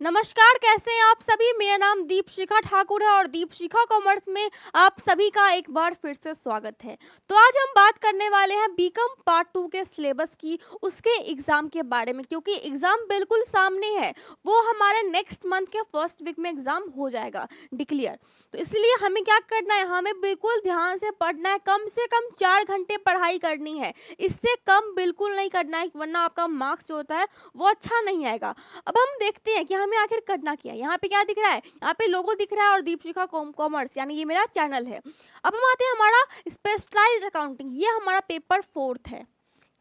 नमस्कार, कैसे हैं आप सभी। मेरा नाम दीपशिखा ठाकुर है और दीपशिखा कॉमर्स में आप सभी का एक बार फिर से स्वागत है। तो आज हम बात करने वाले हैं बीकॉम पार्ट 2 के सिलेबस की, उसके एग्ज़ाम के बारे में, क्योंकि एग्ज़ाम बिल्कुल सामने है। वो हमारे नेक्स्ट मंथ के फर्स्ट वीक में एग्ज़ाम हो जाएगा डिक्लेयर। तो इसलिए हमें क्या करना है, हमें बिल्कुल ध्यान से पढ़ना है, कम से कम 4 घंटे पढ़ाई करनी है। इससे कम बिल्कुल नहीं करना है, वरना आपका मार्क्स जो होता है वो अच्छा नहीं आएगा। अब हम देखते हैं कि हमें आखिर करना क्या है। यहाँ पे क्या दिख रहा है, यहाँ पे लोगो दिख रहा है और दीपशिखा कॉमर्स यानी ये मेरा चैनल है। अब हम आते हैं हमारा स्पेशलाइज्ड अकाउंटिंग, ये हमारा पेपर 4 है।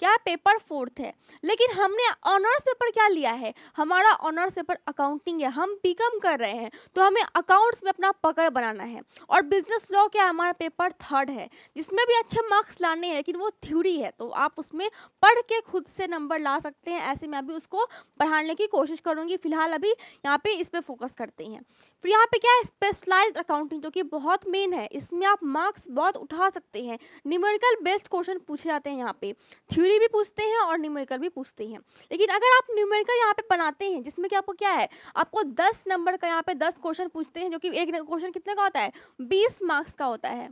क्या पेपर 4 है, लेकिन हमने ऑनर्स पेपर क्या लिया है, हमारा ऑनर्स पेपर अकाउंटिंग है। हम बीकॉम कर रहे हैं तो हमें अकाउंट्स में अपना पकड़ बनाना है। और बिजनेस लॉ क्या हमारा पेपर 3 है, जिसमें भी अच्छे मार्क्स लाने हैं, लेकिन वो थ्योरी है तो आप उसमें पढ़ के खुद से नंबर ला सकते हैं। ऐसे मैं अभी उसको पढ़ाने की कोशिश करूँगी। फिलहाल अभी यहाँ पे इस पर फोकस करते हैं। फिर यहाँ पे क्या है, स्पेशलाइज्ड अकाउंटिंग, जो कि बहुत मेन है। इसमें आप मार्क्स बहुत उठा सकते हैं। न्यूमेरिकल बेस्ड क्वेश्चन पूछे जाते हैं यहाँ पे, थ्योरी भी पूछते हैं और न्यूमेरिकल भी पूछते हैं। लेकिन अगर आप न्यूमेरिकल यहाँ पे बनाते हैं, जिसमें कि आपको क्या है, आपको 10 नंबर का यहाँ पे 10 क्वेश्चन पूछते हैं, जो कि एक क्वेश्चन कितने का होता है, 20 मार्क्स का होता है।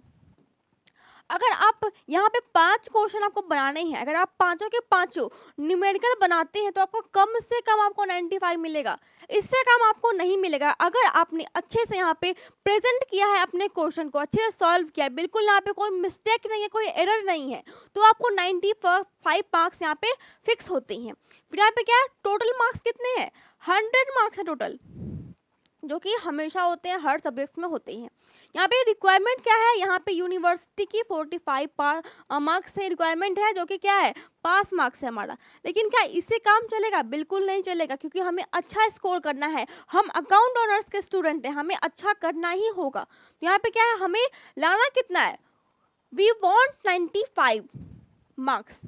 अगर आप यहाँ पे 5 क्वेश्चन आपको बनाने हैं, अगर आप पांचों के पांचों न्यूमेरिकल बनाते हैं तो आपको कम से कम आपको 95 मिलेगा। इससे कम आपको नहीं मिलेगा। अगर आपने अच्छे से यहाँ पे प्रेजेंट किया है, अपने क्वेश्चन को अच्छे से सॉल्व किया है, बिल्कुल यहाँ पे कोई मिस्टेक नहीं है, कोई एरर नहीं है, तो आपको 95 मार्क्स यहाँ पे फिक्स होते हैं। फिर यहाँ पे क्या है, टोटल मार्क्स कितने हैं, 100 मार्क्स है टोटल, जो कि हमेशा होते हैं, हर सब्जेक्ट्स में होते हैं। यहाँ पे रिक्वायरमेंट क्या है, यहाँ पे यूनिवर्सिटी की 45 मार्क्स से रिक्वायरमेंट है, जो कि क्या है, पास मार्क्स है हमारा। लेकिन क्या इससे काम चलेगा, बिल्कुल नहीं चलेगा, क्योंकि हमें अच्छा स्कोर करना है। हम अकाउंट ऑनर्स के स्टूडेंट हैं, हमें अच्छा करना ही होगा। तो यहाँ पे क्या है, हमें लाना कितना है, वी वॉन्ट 95 मार्क्स,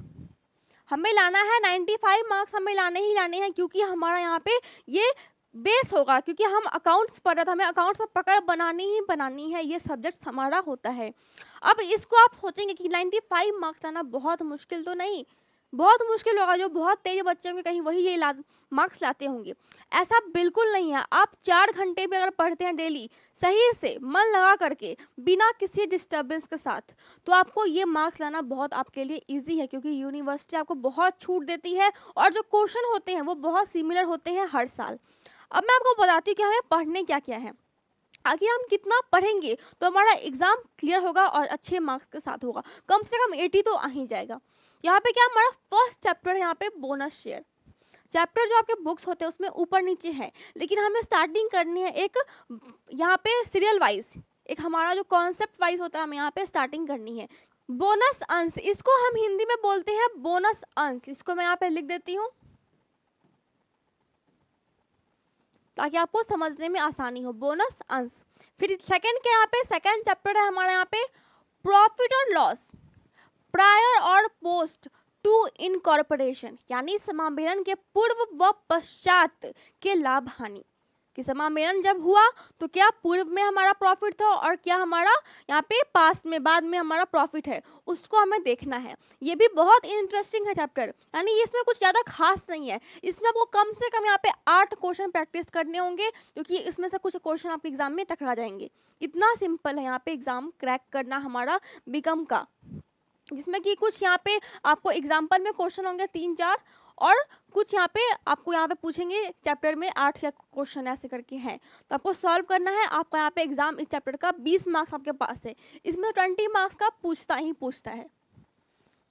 हमें लाना है 95 मार्क्स, हमें लाने ही लाने हैं, क्योंकि हमारा यहाँ पे ये बेस होगा। क्योंकि हम अकाउंट्स पढ़ रहे थे, हमें अकाउंट्स में पकड़ बनानी ही बनानी है, ये सब्जेक्ट हमारा होता है। अब इसको आप सोचेंगे कि 95 मार्क्स लाना बहुत मुश्किल तो नहीं, बहुत मुश्किल होगा। जो बहुत तेज बच्चे होंगे कहीं वही ये मार्क्स लाते होंगे, ऐसा बिल्कुल नहीं है। आप 4 घंटे भी अगर पढ़ते हैं डेली, सही से मन लगा करके, बिना किसी डिस्टर्बेंस के साथ, तो आपको ये मार्क्स लाना बहुत आपके लिए इजी है, क्योंकि यूनिवर्सिटी आपको बहुत छूट देती है और जो क्वेश्चन होते हैं वो बहुत सिमिलर होते हैं हर साल। अब मैं आपको बताती हूँ कि हमें पढ़ने क्या क्या है। आगे हम कितना पढ़ेंगे तो हमारा एग्जाम क्लियर होगा और अच्छे मार्क्स के साथ होगा, कम से कम 80 तो आ ही जाएगा। यहाँ पे क्या हमारा फर्स्ट चैप्टर है, यहाँ पे बोनस शेयर चैप्टर। जो आपके बुक्स होते हैं उसमें ऊपर नीचे है, लेकिन हमें स्टार्टिंग करनी है एक, यहाँ पे सीरियल वाइज, एक हमारा जो कॉन्सेप्ट वाइज होता है, हमें यहाँ पे स्टार्टिंग करनी है। बोनस अंश, इसको हम हिंदी में बोलते हैं बोनस अंश। इसको मैं यहाँ पे लिख देती हूँ ताकि आपको समझने में आसानी हो, बोनस अंश। फिर सेकंड के यहाँ पे सेकंड चैप्टर है हमारा, यहाँ पे प्रॉफिट और लॉस प्रायर और पोस्ट टू इनकॉर्पोरेशन, यानी समामेलन के पूर्व व पश्चात के लाभ हानि। कि समामेलन जब हुआ तो क्या पूर्व में हमारा प्रॉफिट था और क्या हमारा यहाँ पे पास्ट में, बाद में हमारा प्रॉफिट है, उसको हमें देखना है। ये भी बहुत इंटरेस्टिंग है चैप्टर, यानी इसमें कुछ ज़्यादा खास नहीं है। इसमें आपको कम से कम यहाँ पे 8 क्वेश्चन प्रैक्टिस करने होंगे, क्योंकि इसमें से कुछ क्वेश्चन आपके एग्जाम में टकरा जाएंगे। इतना सिंपल है यहाँ पे एग्जाम क्रैक करना हमारा बीकॉम का, जिसमें कि कुछ यहाँ पे आपको एग्जाम्पल में क्वेश्चन होंगे 3-4, और कुछ यहाँ पे आपको यहाँ पे पूछेंगे चैप्टर में 8 या क्वेश्चन ऐसे करके हैं, तो आपको सॉल्व करना है। आपका यहाँ पे एग्जाम इस चैप्टर का 20 मार्क्स आपके पास है, इसमें 20 मार्क्स का पूछता ही पूछता है।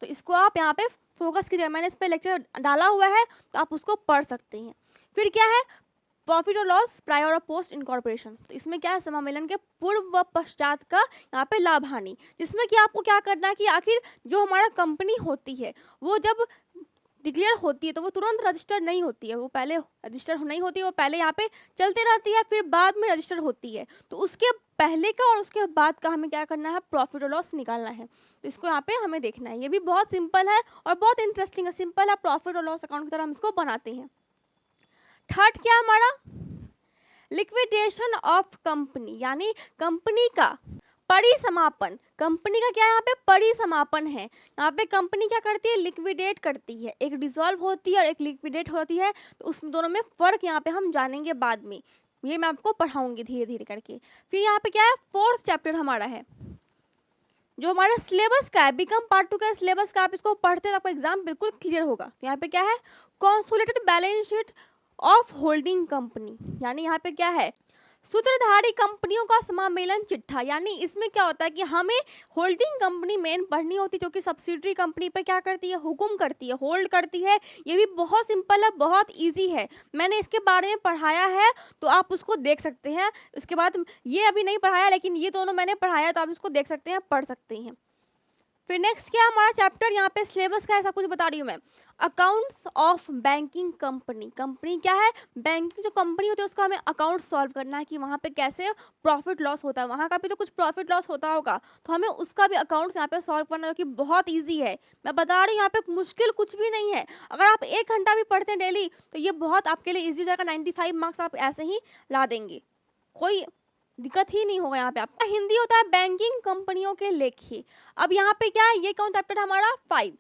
तो इसको आप यहाँ पे फोकस कीजिए, मैंने इस पर लेक्चर डाला हुआ है तो आप उसको पढ़ सकते हैं। फिर क्या है, प्रॉफिट और लॉस प्रायर और पोस्ट इनकॉर्पोरेशन, तो इसमें क्या है, समामेलन के पूर्व व पश्चात का यहाँ पे लाभ हानि, जिसमें कि आपको क्या करना है कि आखिर जो हमारा कंपनी होती है वो जब डिक्लेयर होती है तो वो तुरंत रजिस्टर नहीं होती है, वो पहले रजिस्टर नहीं होती है, वो पहले यहाँ पे चलती रहती है, फिर बाद में रजिस्टर होती है। तो उसके पहले का और उसके बाद का हमें क्या करना है, प्रॉफिट और लॉस निकालना है। तो इसको यहाँ पे हमें देखना है। ये भी बहुत सिंपल है और बहुत इंटरेस्टिंग है, सिंपल है, प्रॉफिट और लॉस अकाउंट की तरह हम इसको बनाते हैं। थर्ड क्या हमारा, लिक्विडेशन ऑफ कंपनी, यानी कंपनी का परिसमापन, कंपनी का क्या है यहाँ पे परिसमापन है। यहाँ पे कंपनी क्या करती है, लिक्विडेट करती है, एक डिसॉल्व होती है और एक लिक्विडेट होती है, तो उस दोनों में फर्क यहाँ पे हम जानेंगे बाद में, ये मैं आपको पढ़ाऊंगी धीरे धीरे करके। फिर यहाँ पे क्या है, फोर्थ चैप्टर हमारा है जो हमारा सिलेबस का है, बीकॉम पार्ट 2 का सिलेबस का, आप इसको पढ़ते हैं तो आपका एग्जाम बिल्कुल क्लियर होगा। तो यहाँ पे क्या है, consolidated balance sheet of holding company, यानी यहाँ पे क्या है, सूत्रधारी कंपनियों का समामेलन चिट्ठा। यानी इसमें क्या होता है कि हमें होल्डिंग कंपनी मेन पढ़नी होती है, जो कि सब्सिडरी कंपनी पे क्या करती है, हुकुम करती है, होल्ड करती है। ये भी बहुत सिंपल है, बहुत इजी है, मैंने इसके बारे में पढ़ाया है, तो आप उसको देख सकते हैं। उसके बाद ये अभी नहीं पढ़ाया, लेकिन ये दोनों मैंने पढ़ाया, तो आप इसको देख सकते हैं, पढ़ सकते हैं। फिर नेक्स्ट क्या हमारा चैप्टर, यहाँ पे सिलेबस का ऐसा कुछ बता रही हूँ मैं, accounts of banking company. Company क्या है, बैंकिंग जो कंपनी होती है उसका हमें अकाउंट सॉल्व करना है कि वहाँ पे कैसे प्रॉफिट लॉस होता है, वहाँ का भी तो कुछ प्रॉफिट लॉस होता होगा, तो हमें उसका भी अकाउंट्स यहाँ पे सॉल्व करना है, जो कि बहुत ईजी है। मैं बता रही हूँ यहाँ पे मुश्किल कुछ भी नहीं है, अगर आप 1 घंटा भी पढ़ते हैं डेली तो ये बहुत आपके लिए ईजी हो जाएगा। 95 मार्क्स आप ऐसे ही ला देंगे, कोई दिक्कत ही नहीं होगा। यहाँ पे आपका हिंदी होता है बैंकिंग कंपनियों के लेखे। अब यहाँ पे क्या है, ये कौन चैप्टर हमारा 5।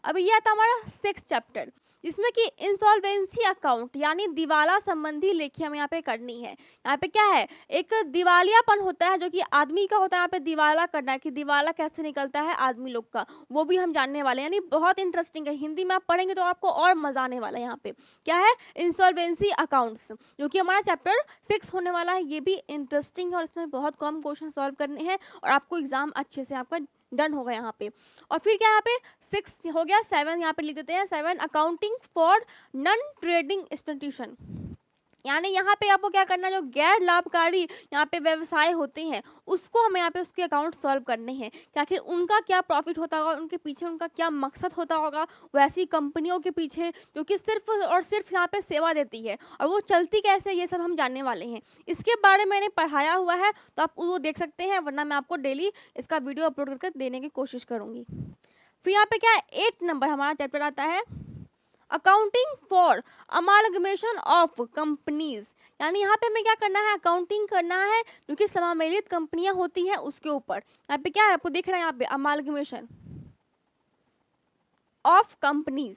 अभी यह था हमारा 6 चैप्टर, जिसमें कि इंसॉल्वेंसी अकाउंट यानी दिवाला संबंधी लेखी हमें यहाँ पे करनी है। यहाँ पे क्या है, एक दिवालियापन होता है जो कि आदमी का होता है, यहाँ पे दिवाला करना है कि दिवाला कैसे निकलता है आदमी लोग का, वो भी हम जानने वाले हैं। यानी बहुत इंटरेस्टिंग है, हिंदी में आप पढ़ेंगे तो आपको और मजा आने वाला है। यहाँ पे क्या है, इंसॉल्वेंसी अकाउंट्स, जो कि हमारा चैप्टर 6 होने वाला है। ये भी इंटरेस्टिंग है और इसमें बहुत कम क्वेश्चन सॉल्व करने हैं और आपको एग्जाम अच्छे से आपका डन होगा यहाँ पे। और फिर क्या यहाँ पे 6 हो गया, 7 यहाँ पे लिख देते हैं, 7 accounting for non trading institution. यानी यहाँ पे आपको क्या करना है, जो गैर लाभकारी यहाँ पे व्यवसाय होते हैं उसको हमें यहाँ पे उसके अकाउंट सॉल्व करने हैं कि आखिर उनका क्या प्रॉफिट होता होगा, उनके पीछे उनका क्या मकसद होता होगा, वैसी कंपनियों के पीछे जो कि सिर्फ और सिर्फ यहाँ पे सेवा देती है और वो चलती कैसे, ये सब हम जानने वाले हैं। इसके बारे में मैंने पढ़ाया हुआ है, तो आप वो देख सकते हैं, वरना मैं आपको डेली इसका वीडियो अपलोड करके देने की कोशिश करूँगी। फिर यहाँ पे क्या है, 8 नंबर हमारा चैप्टर आता है accounting for amalgamation of companies. यानी यहाँ पे हमें क्या करना है, अकाउंटिंग करना है जो कि समामेलित कंपनियां होती हैं उसके ऊपर। यहाँ पे क्या है, आपको दिख रहा है यहाँ पे अमालगमेशन ऑफ कंपनीज,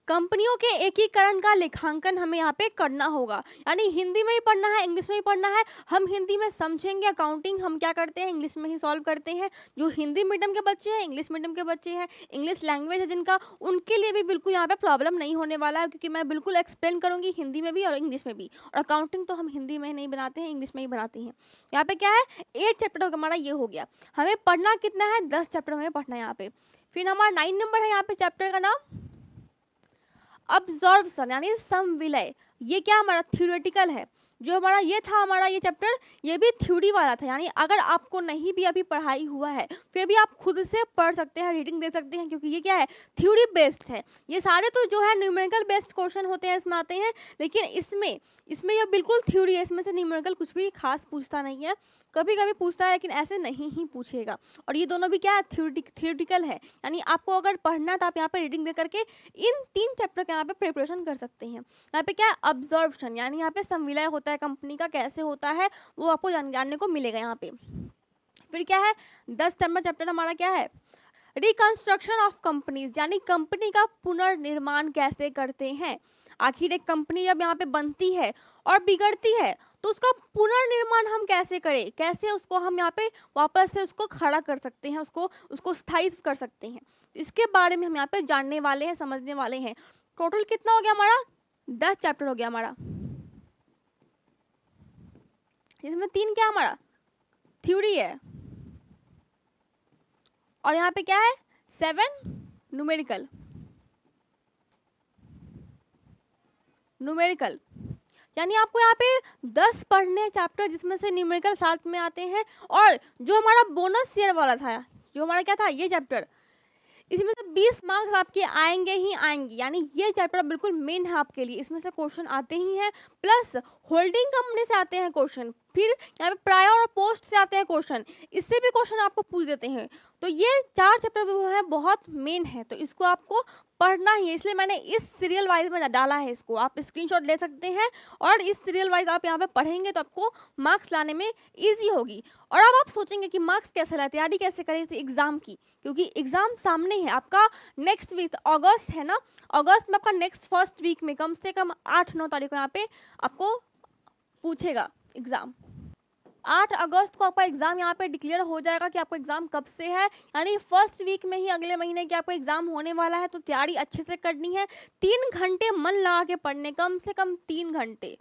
कंपनियों के एकीकरण का लेखांकन हमें यहाँ पे करना होगा। यानी हिंदी में ही पढ़ना है, इंग्लिश में ही पढ़ना है। हम हिंदी में समझेंगे अकाउंटिंग हम क्या करते हैं, इंग्लिश में ही सॉल्व करते हैं। जो हिंदी मीडियम के बच्चे हैं, इंग्लिश मीडियम के बच्चे हैं, इंग्लिश लैंग्वेज है जिनका, उनके लिए भी बिल्कुल यहाँ पे प्रॉब्लम नहीं होने वाला है, क्योंकि मैं बिल्कुल एक्सप्लेन करूँगी हिंदी में भी और इंग्लिश में भी। और अकाउंटिंग तो हम हिंदी में नहीं बनाते हैं, इंग्लिश में ही बनाते हैं। यहाँ पे क्या है, 8 चैप्टर हमारा ये हो गया। हमें पढ़ना कितना है, 10 चैप्टर हमें पढ़ना है यहाँ पे। फिर हमारा 9 नंबर है यहाँ पे चैप्टर का नाम अब्जॉर्प्शन यानी समविलय। ये क्या हमारा थ्योरेटिकल है। जो हमारा ये था हमारा ये चैप्टर, ये भी थ्योरी वाला था। यानी अगर आपको नहीं भी अभी पढ़ाई हुआ है फिर भी आप खुद से पढ़ सकते हैं, रीडिंग दे सकते हैं, क्योंकि ये क्या है, थ्योरी बेस्ड है। ये सारे तो जो है न्यूमेरिकल बेस्ड क्वेश्चन होते हैं इसमें आते हैं, लेकिन इसमें ये बिल्कुल थ्योरी है, इसमें से न्यूमेरिकल कुछ भी खास पूछता नहीं है। कभी कभी पूछता है लेकिन ऐसे नहीं ही पूछेगा। और ये दोनों भी क्या है, थ्योरेटिकल है। यानी आपको अगर पढ़ना है तो आप यहाँ पे रीडिंग दे करके इन 3 चैप्टर के यहाँ पे प्रिपरेशन कर सकते हैं। यहाँ पे क्या है, अब्जॉर्प्शन यानी यहाँ पे संविलय होता है कंपनी का, कैसे होता है वो आपको जानने को मिलेगा यहाँ पे। फिर क्या है, 10 नंबर चैप्टर हमारा क्या है, रिकंस्ट्रक्शन ऑफ कंपनीज यानी कंपनी का पुनर्निर्माण कैसे करते हैं। आखिर एक कंपनी जब यहाँ पे बनती है और बिगड़ती है तो उसका पुनर्निर्माण हम कैसे करें, कैसे उसको हम यहाँ पे वापस से उसको खड़ा कर सकते हैं, उसको स्थायी कर सकते हैं। इसके बारे में हम यहाँ पे जानने वाले हैं, समझने वाले हैं। टोटल कितना हो गया हमारा, 10 चैप्टर हो गया हमारा। इसमें 3 क्या हमारा थ्योरी है और यहाँ पे क्या है 7 न्यूमेरिकल। यानी आपको यहाँ पे 10 पढ़ने चैप्टर जिसमें से न्यूमेरिकल साथ में आते हैं। और जो हमारा बोनस शेयर वाला था, जो हमारा क्या था ये चैप्टर, इसमें से 20 मार्क्स आपके आएंगे ही आएंगे। यानी ये चैप्टर बिल्कुल मेन है आपके लिए, इसमें से क्वेश्चन आते ही हैं। प्लस होल्डिंग कंपनी से आते हैं क्वेश्चन, फिर यहाँ पे प्रायर और पोस्ट से आते हैं क्वेश्चन, इससे भी क्वेश्चन आपको पूछ देते हैं। तो ये 4 चैप्टर जो है बहुत मेन है, तो इसको आपको पढ़ना ही है, इसलिए मैंने इस सीरियल वाइज में डाला है इसको। आप स्क्रीनशॉट ले सकते हैं और इस सीरियल वाइज आप यहाँ पे पढ़ेंगे तो आपको मार्क्स लाने में ईजी होगी। और अब आप सोचेंगे कि मार्क्स कैसे लाए, तैयारी कैसे करें इस एग्जाम की, क्योंकि एग्जाम सामने है आपका। नेक्स्ट वीक अगस्त है ना, अगस्त में आपका नेक्स्ट फर्स्ट वीक में कम से कम 8-9 तारीख को यहाँ पे आपको पूछेगा एग्जाम। 8 अगस्त को आपका एग्जाम यहाँ पे डिक्लेयर हो जाएगा कि आपका एग्जाम कब से है, यानी फर्स्ट वीक में ही अगले महीने की आपका एग्जाम होने वाला है। तो तैयारी अच्छे से करनी है, 3 घंटे मन लगा के पढ़ने, कम से कम 3 घंटे,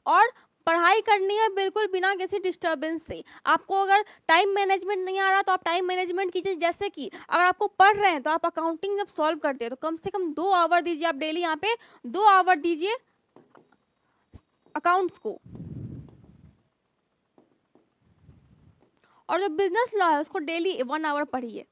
और पढ़ाई करनी है बिल्कुल बिना किसी डिस्टरबेंस से। आपको अगर टाइम मैनेजमेंट नहीं आ रहा तो आप टाइम मैनेजमेंट कीजिए, जैसे कि अगर आपको पढ़ रहे हैं तो आप अकाउंटिंग जब सॉल्व करते हैं तो कम से कम 2 आवर दीजिए, आप डेली यहाँ पे 2 आवर दीजिए अकाउंट्स को। और जो बिजनेस लॉ है उसको डेली 1 आवर पढ़िए।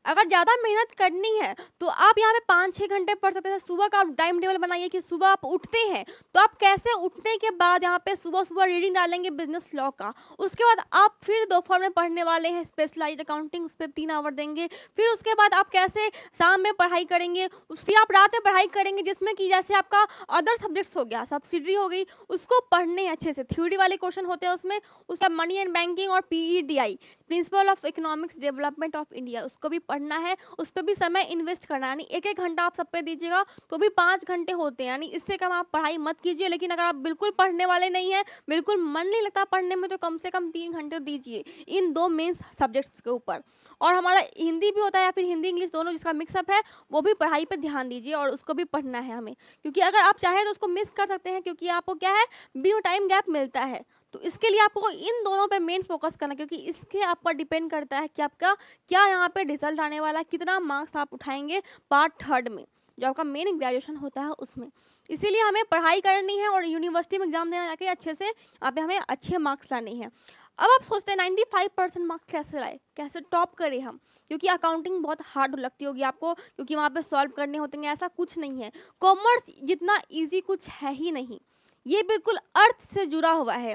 अगर ज़्यादा मेहनत करनी है तो आप यहाँ पे 5-6 घंटे पढ़ सकते हैं। सुबह का आप टाइम टेबल बनाइए कि सुबह आप उठते हैं तो आप कैसे उठने के बाद यहाँ पे सुबह सुबह रीडिंग डालेंगे बिजनेस लॉ का, उसके बाद आप फिर दोपहर में पढ़ने वाले हैं स्पेशलाइज्ड अकाउंटिंग, उस पर 3 आवर देंगे। फिर उसके बाद आप कैसे शाम में पढ़ाई करेंगे, फिर आप रात में पढ़ाई करेंगे जिसमें कि जैसे आपका अदर सब्जेक्ट्स हो गया, सब्सिडरी हो गई, उसको पढ़ने अच्छे से, थ्योरी वाले क्वेश्चन होते हैं उसमें, उसका मनी एंड बैंकिंग और PEDI principle of economics development of India, उसको भी पढ़ना है, उस पर भी समय इन्वेस्ट करना है। यानी 1-1 घंटा आप सब पे दीजिएगा तो भी 5 घंटे होते हैं, यानी इससे कम आप पढ़ाई मत कीजिए। लेकिन अगर आप बिल्कुल पढ़ने वाले नहीं हैं, बिल्कुल मन नहीं लगता पढ़ने में, तो कम से कम 3 घंटे दीजिए इन 2 मेन सब्जेक्ट्स के ऊपर। और हमारा हिंदी भी होता है या फिर हिंदी इंग्लिश दोनों जिसका मिक्सअप है, वो भी पढ़ाई पर ध्यान दीजिए और उसको भी पढ़ना है हमें, क्योंकि अगर आप चाहें तो उसको मिस कर सकते हैं, क्योंकि आपको क्या है बीच टाइम गैप मिलता है। तो इसके लिए आपको इन दोनों पे मेन फोकस करना है, क्योंकि इसके आपका डिपेंड करता है कि आपका क्या यहाँ पे रिजल्ट आने वाला है, कितना मार्क्स आप उठाएंगे पार्ट 3 में, जो आपका मेन ग्रेजुएशन होता है उसमें। इसीलिए हमें पढ़ाई करनी है और यूनिवर्सिटी में एग्जाम देना जाके अच्छे से यहाँ पे हमें अच्छे मार्क्स लाने हैं। अब आप सोचते हैं 95% मार्क्स कैसे लाए, कैसे टॉप करें हम, क्योंकि अकाउंटिंग बहुत हार्ड लगती होगी आपको, क्योंकि वहाँ पे सॉल्व करने होते हैं। ऐसा कुछ नहीं है, कॉमर्स जितना ईजी कुछ है ही नहीं, ये बिल्कुल अर्थ से जुड़ा हुआ है।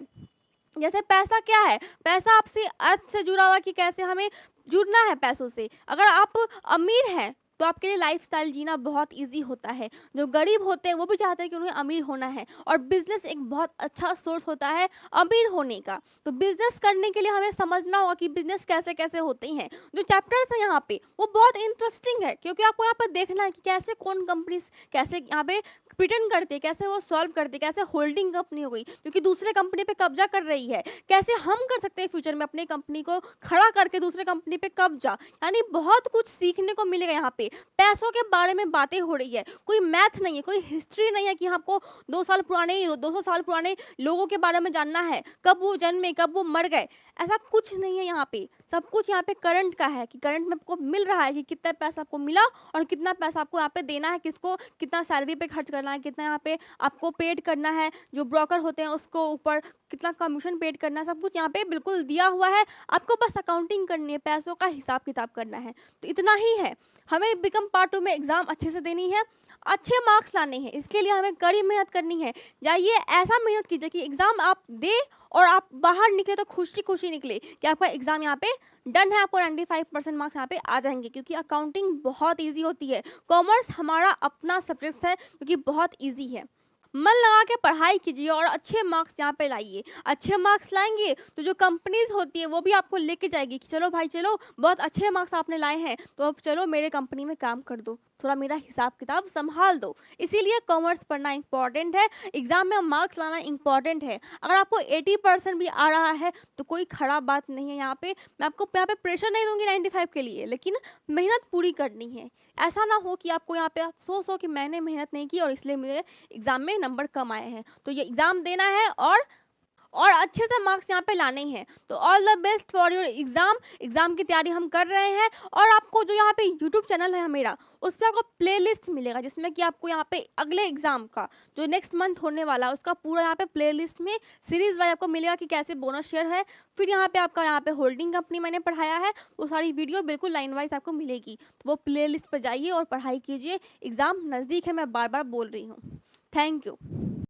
जैसे पैसा क्या है, पैसा आपसे अर्थ से जुड़ा हुआ कि कैसे हमें जुड़ना है पैसों से। अगर आप अमीर हैं तो आपके लिए लाइफस्टाइल जीना बहुत इजी होता है। जो गरीब होते हैं वो भी चाहते हैं कि उन्हें अमीर होना है, और बिजनेस एक बहुत अच्छा सोर्स होता है अमीर होने का। तो बिजनेस करने के लिए हमें समझना होगा कि बिजनेस कैसे कैसे होते हैं। जो चैप्टर्स हैं यहाँ पे वो बहुत इंटरेस्टिंग है, क्योंकि आपको यहाँ पर देखना है कि कैसे कौन कंपनीज कैसे यहाँ पे प्रिटेंड करते हैं, कैसे वो सॉल्व करते हैं, कैसे होल्डिंग कंपनी हो गई जो कि दूसरे कंपनी पे कब्जा कर रही है, कैसे हम कर सकते हैं फ्यूचर में अपनी कंपनी को खड़ा करके दूसरे कंपनी पे कब्जा। यानी बहुत कुछ सीखने को मिलेगा यहाँ पे। पैसों के बारे में बातें हो रही है, कोई मैथ नहीं है, कोई हिस्ट्री नहीं है कि आपको 200 साल पुराने लोगों के बारे में जानना है, कब वो जन्मे कब वो मर गए, ऐसा कुछ नहीं है यहाँ पे। सब कुछ यहाँ पे करंट का है कि करंट में आपको मिल रहा है कि कितना पैसा आपको मिला और कितना पैसा आपको यहाँ पे देना है, किसको कितना सैलरी पे खर्च करना है, कितना यहाँ पे आपको पेड करना है, जो ब्रोकर होते हैं उसको ऊपर कितना कमीशन पेड करना है, सब कुछ यहाँ पे बिल्कुल दिया हुआ है। आपको बस अकाउंटिंग करनी है, पैसों का हिसाब किताब करना है, तो इतना ही है। हमें बीकॉम पार्ट 2 में एग्जाम अच्छे से देनी है, अच्छे मार्क्स लाने हैं, इसके लिए हमें कड़ी मेहनत करनी है। जाइए ऐसा मेहनत कीजिए कि एग्जाम आप दे और आप बाहर निकले तो खुशी खुशी निकले कि आपका एग्जाम यहाँ पे डन है, आपको 95% मार्क्स यहाँ पे आ जाएंगे, क्योंकि अकाउंटिंग बहुत इजी होती है। कॉमर्स हमारा अपना सब्जेक्ट है क्योंकि बहुत इजी है। मन लगा के पढ़ाई कीजिए और अच्छे मार्क्स यहाँ पे लाइए। अच्छे मार्क्स लाएंगे तो जो कंपनीज होती है वो भी आपको लेके जाएगी कि चलो भाई चलो, बहुत अच्छे मार्क्स आपने लाए हैं तो अब चलो मेरे कंपनी में काम कर दो, थोड़ा मेरा हिसाब किताब संभाल दो। इसीलिए कॉमर्स पढ़ना इंपॉर्टेंट है, एग्जाम में मार्क्स लाना इंपॉर्टेंट है। अगर आपको 80% भी आ रहा है तो कोई खराब बात नहीं है। यहाँ पे मैं आपको यहाँ पे प्रेशर नहीं दूंगी 95 के लिए, लेकिन मेहनत पूरी करनी है। ऐसा ना हो कि आपको यहाँ पे अफसोस हो कि मैंने मेहनत नहीं की और इसलिए मेरे एग्जाम में नंबर कम आए हैं। तो ये एग्जाम देना है और अच्छे से मार्क्स यहाँ पे लाने हैं। तो all the best for your exam. Exam की तैयारी हम कर रहे हैं, और आपको जो यहाँ पे यूट्यूब चैनल है मेरा, उस पर आपको प्लेलिस्ट मिलेगा जिसमें कि आपको यहाँ पे अगले एग्जाम का जो नेक्स्ट मंथ होने वाला है उसका पूरा यहाँ पे प्लेलिस्ट में सीरीज वाइज आपको मिलेगा कि कैसे बोनस शेयर है। फिर यहाँ पे आपका यहाँ पे होल्डिंग कंपनी मैंने पढ़ाया है, वो सारी वीडियो बिल्कुल लाइन वाइज आपको मिलेगी। तो वो प्ले लिस्ट पर जाइए और पढ़ाई कीजिए। एग्जाम नज़दीक है, मैं बार बार बोल रही हूँ। Thank you.